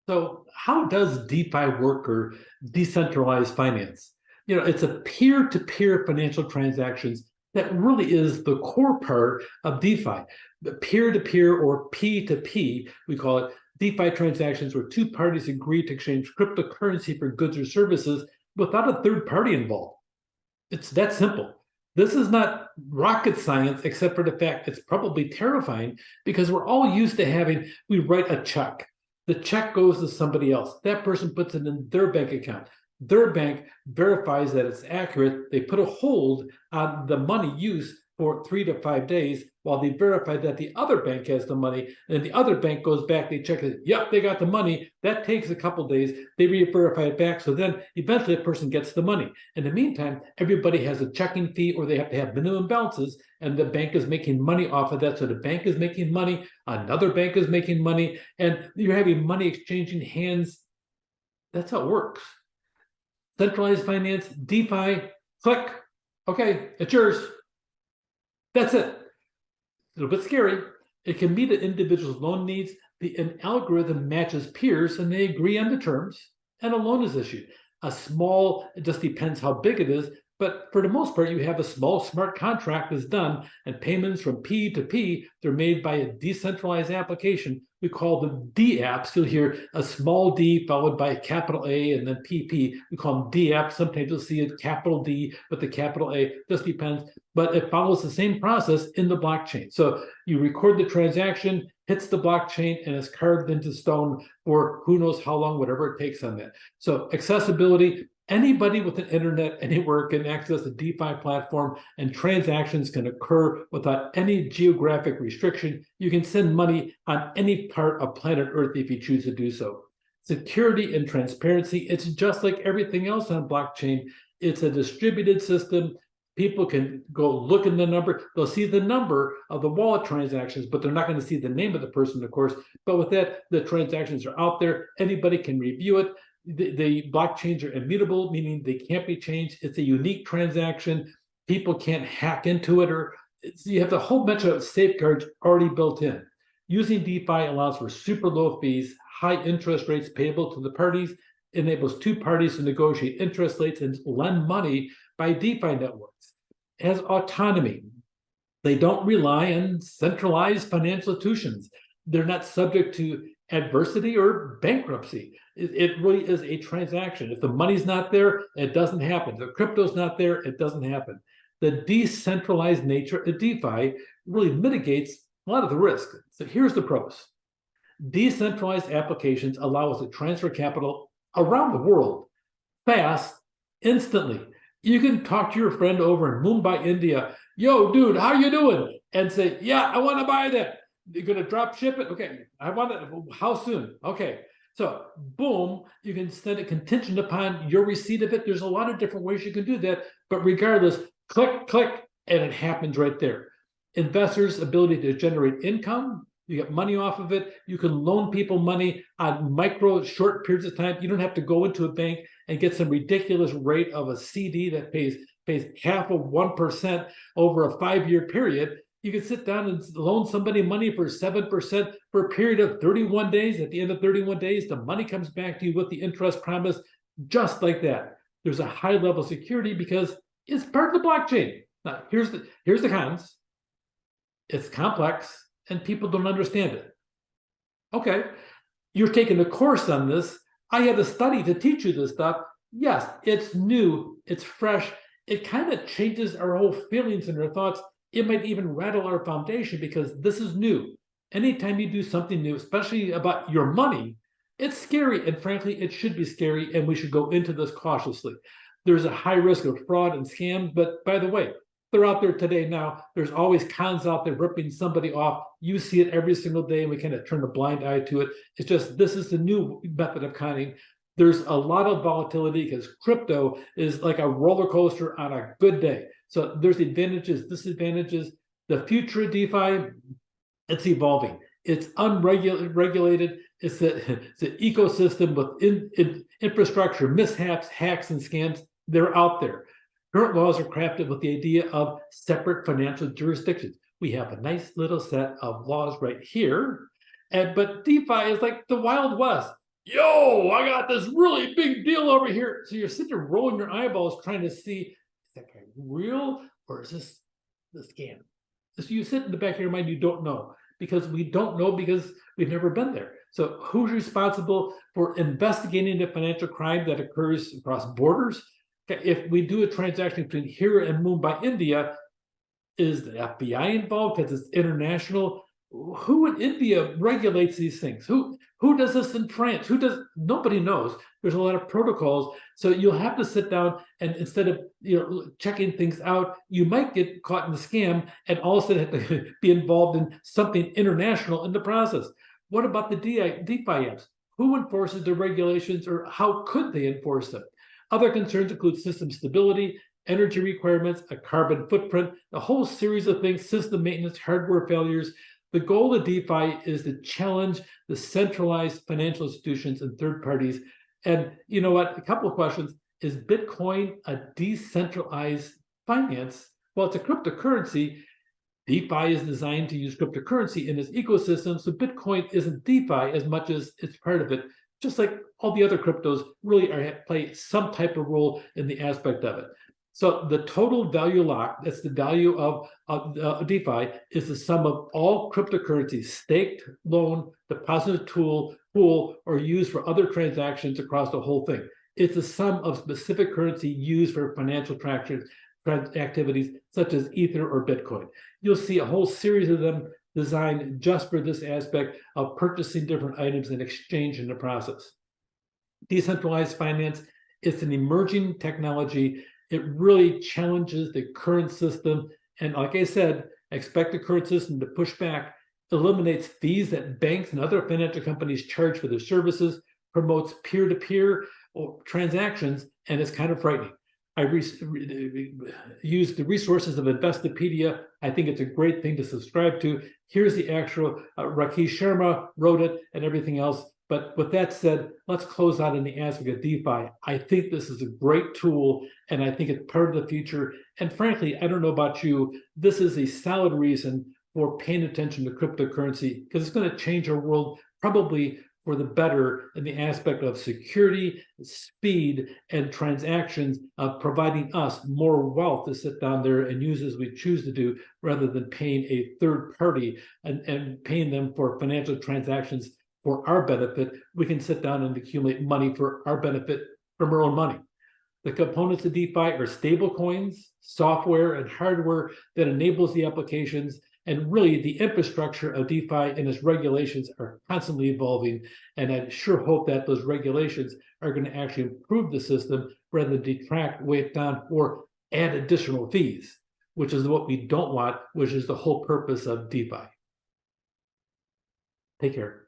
So how does DeFi work, or decentralized finance? It's a peer-to-peer financial transactions that really is the core part of DeFi. The peer-to-peer, or P2P, we call it, DeFi transactions where two parties agree to exchange cryptocurrency for goods or services without a third party involved. It's that simple. This is not rocket science, except for the fact it's probably terrifying, because we're all used to we write a check. The check goes to somebody else. That person puts it in their bank account. Their bank verifies that it's accurate. They put a hold on the money used for 3 to 5 days while they verify that the other bank has the money. And the other bank goes back, they check it, yep, they got the money. That takes a couple of days. They re-verify it back. So then eventually the person gets the money. In the meantime, everybody has a checking fee, or they have to have minimum balances, and the bank is making money off of that. So the bank is making money, another bank is making money, and you're having money exchanging hands. That's how it works. Centralized finance, DeFi, click, okay, it's yours. That's it. A little bit scary. It can meet an individual's loan needs. An algorithm matches peers and they agree on the terms, and a loan is issued. It just depends how big it is, but for the most part, you have a small smart contract that's done, and payments from P to P, they're made by a decentralized application. We call them D apps. You'll hear a small d followed by a capital A and then PP. We call them D apps. Sometimes you'll see a capital D with the capital A, just depends. But it follows the same process in the blockchain. So you record the transaction, hits the blockchain, and it's carved into stone for who knows how long, whatever it takes on that. So accessibility, anybody with an internet anywhere can access a DeFi platform, and transactions can occur without any geographic restriction. You can send money on any part of planet Earth if you choose to do so. Security and transparency, it's just like everything else on blockchain. It's a distributed system. People can go look in the number. They'll see the number of the wallet transactions, but they're not going to see the name of the person, of course. But with that, the transactions are out there. Anybody can review it. The blockchains are immutable, meaning they can't be changed. It's a unique transaction. People can't hack into it, or you have a whole bunch of safeguards already built in. Using DeFi allows for super low fees, high interest rates payable to the parties, enables two parties to negotiate interest rates and lend money by DeFi networks. It has autonomy. They don't rely on centralized financial institutions. They're not subject to adversity or bankruptcy. It really is a transaction. If the money's not there, it doesn't happen. If the crypto's not there, it doesn't happen. The decentralized nature of DeFi really mitigates a lot of the risk. So here's the pros. Decentralized applications allow us to transfer capital around the world fast, instantly. You can talk to your friend over in Mumbai, India. Yo, dude, how you doing? And say, yeah, I want to buy that. You're going to drop ship it? Okay, I want it. How soon? Okay. So, boom, you can send it contingent upon your receipt of it. There's a lot of different ways you can do that. But regardless, click, click, and it happens right there. Investors' ability to generate income, you get money off of it. You can loan people money on micro, short periods of time. You don't have to go into a bank and get some ridiculous rate of a CD that pays half of 1% over a 5-year period. You can sit down and loan somebody money for 7% for a period of 31 days. At the end of 31 days, the money comes back to you with the interest promised, just like that. There's a high level of security because it's part of the blockchain. Now, here's the cons. It's complex and people don't understand it. Okay, you're taking a course on this. I had a study to teach you this stuff. Yes, it's new, it's fresh. It kind of changes our whole feelings and our thoughts. It might even rattle our foundation because this is new. Anytime you do something new, especially about your money, it's scary. And frankly, it should be scary. And we should go into this cautiously. There's a high risk of fraud and scams. But by the way, they're out there today now. There's always cons out there ripping somebody off. You see it every single day, and we kind of turn a blind eye to it. It's just, this is the new method of conning. There's a lot of volatility because crypto is like a roller coaster on a good day. So there's advantages, disadvantages. The future of DeFi, it's evolving. It's unregulated. It's an ecosystem with infrastructure mishaps, hacks, and scams. They're out there. Current laws are crafted with the idea of separate financial jurisdictions. We have a nice little set of laws right here, but DeFi is like the Wild West. yo, I got this really big deal over here. So you're sitting there rolling your eyeballs trying to see, is that guy real or is this the scam? So you sit in the back of your mind, you don't know because we don't know because we've never been there. So who's responsible for investigating the financial crime that occurs across borders? If we do a transaction between here and Mumbai, India, is the FBI involved because it's international? Who in India regulates these things? Who does this in France? Who does? Nobody knows. There's a lot of protocols, so you'll have to sit down and instead of checking things out, you might get caught in the scam and also have to be involved in something international in the process. What about the DeFi apps? Who enforces the regulations, or how could they enforce them? Other concerns include system stability, energy requirements, a carbon footprint, a whole series of things, system maintenance, hardware failures. The goal of DeFi is to challenge the centralized financial institutions and third parties. And you know what? A couple of questions. Is Bitcoin a decentralized finance? Well, it's a cryptocurrency. DeFi is designed to use cryptocurrency in its ecosystem, so Bitcoin isn't DeFi as much as it's part of it, just like all the other cryptos really play some type of role in the aspect of it. So the total value lock, that's the value of DeFi, is the sum of all cryptocurrencies staked, loaned, deposited pool, or used for other transactions across the whole thing. It's the sum of specific currency used for financial activities such as Ether or Bitcoin. You'll see a whole series of them designed just for this aspect of purchasing different items and exchange in the process. Decentralized finance is an emerging technology. It really challenges the current system. And like I said, expect the current system to push back, eliminates fees that banks and other financial companies charge for their services, promotes peer-to-peer transactions, and it's kind of frightening. I use the resources of Investopedia. I think it's a great thing to subscribe to. Here's the actual, Rakesh Sharma wrote it and everything else. But with that said, let's close out in the aspect of DeFi. I think this is a great tool, and I think it's part of the future. And frankly, I don't know about you, this is a solid reason for paying attention to cryptocurrency because it's going to change our world probably for the better in the aspect of security, speed, and transactions, providing us more wealth to sit down there and use as we choose to do, rather than paying a third party and paying them for financial transactions for our benefit. We can sit down and accumulate money for our benefit from our own money. The components of DeFi are stable coins, software, and hardware that enables the applications. And really, the infrastructure of DeFi and its regulations are constantly evolving. And I sure hope that those regulations are going to actually improve the system rather than detract, weigh it down, or add additional fees, which is what we don't want, which is the whole purpose of DeFi. Take care.